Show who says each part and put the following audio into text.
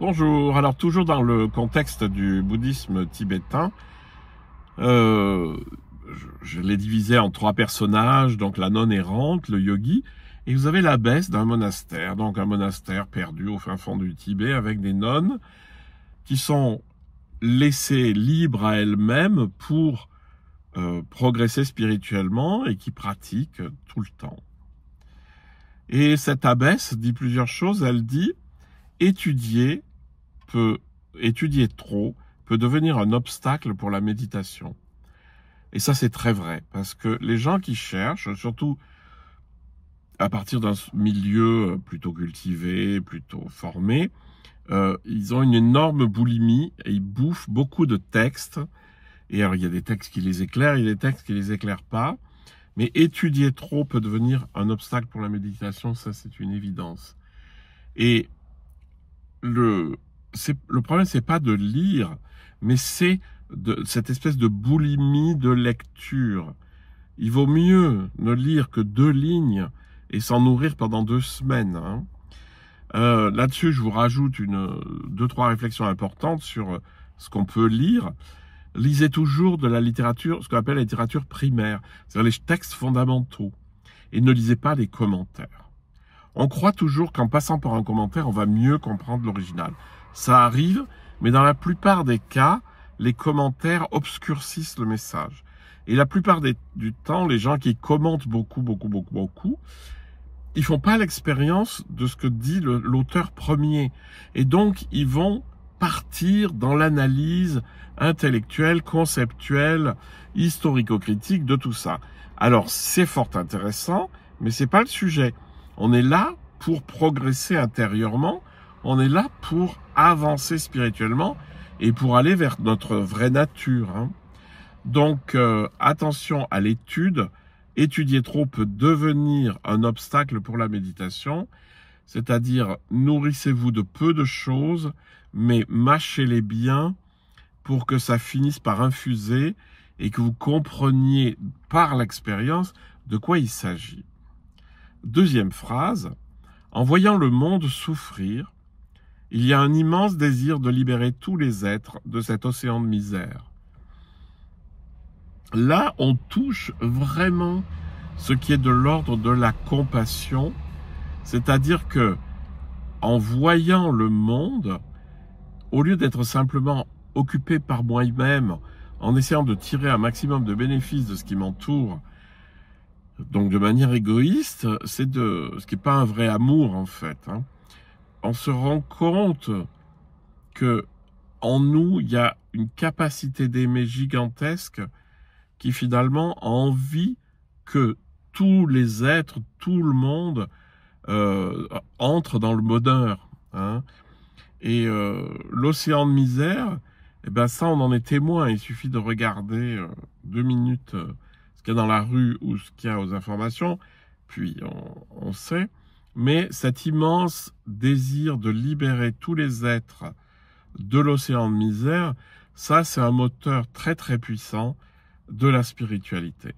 Speaker 1: Bonjour, alors toujours dans le contexte du bouddhisme tibétain, euh, je l'ai divisé en trois personnages, donc la nonne errante, le yogi, et vous avez l'abbesse d'un monastère, donc un monastère perdu au fin fond du Tibet avec des nonnes qui sont laissées libres à elles-mêmes pour progresser spirituellement et qui pratiquent tout le temps. Et cette abbesse dit plusieurs choses, elle dit étudier trop peut devenir un obstacle pour la méditation. Et ça, c'est très vrai, parce que les gens qui cherchent, surtout à partir d'un milieu plutôt cultivé, plutôt formé, ils ont une énorme boulimie et ils bouffent beaucoup de textes. Et alors, il y a des textes qui les éclairent, il y a des textes qui les éclairent pas. Mais étudier trop peut devenir un obstacle pour la méditation, ça, c'est une évidence. Et le problème, c'est pas de lire, mais c'est de cette espèce de boulimie de lecture. Il vaut mieux ne lire que 2 lignes et s'en nourrir pendant 2 semaines. Là-dessus, je vous rajoute 2-3 réflexions importantes sur ce qu'on peut lire. Lisez toujours de la littérature, ce qu'on appelle la littérature primaire, c'est-à-dire les textes fondamentaux, et ne lisez pas les commentaires. On croit toujours qu'en passant par un commentaire, on va mieux comprendre l'original. Ça arrive, mais dans la plupart des cas, les commentaires obscurcissent le message. Et la plupart du temps, les gens qui commentent beaucoup, ils font pas l'expérience de ce que dit l'auteur premier. Et donc, ils vont partir dans l'analyse intellectuelle, conceptuelle, historico-critique de tout ça. Alors, c'est fort intéressant, mais c'est pas le sujet. On est là pour progresser intérieurement, on est là pour avancer spirituellement et pour aller vers notre vraie nature. Donc, attention à l'étude. Étudier trop peut devenir un obstacle pour la méditation, c'est-à-dire nourrissez-vous de peu de choses, mais mâchez-les bien pour que ça finisse par infuser et que vous compreniez par l'expérience de quoi il s'agit. Deuxième phrase, en voyant le monde souffrir, il y a un immense désir de libérer tous les êtres de cet océan de misère. Là, on touche vraiment ce qui est de l'ordre de la compassion, c'est-à-dire que, en voyant le monde, au lieu d'être simplement occupé par moi-même, en essayant de tirer un maximum de bénéfices de ce qui m'entoure, donc de manière égoïste, c'est ce qui n'est pas un vrai amour en fait. On se rend compte que en nous, il y a une capacité d'aimer gigantesque qui finalement a envie que tous les êtres, tout le monde entre dans le bonheur. Et l'océan de misère, ça on en est témoin. Il suffit de regarder 2 minutes ce qu'il y a dans la rue ou ce qu'il y a aux informations, puis on sait. Mais cet immense désir de libérer tous les êtres de l'océan de misère, ça c'est un moteur très très puissant de la spiritualité.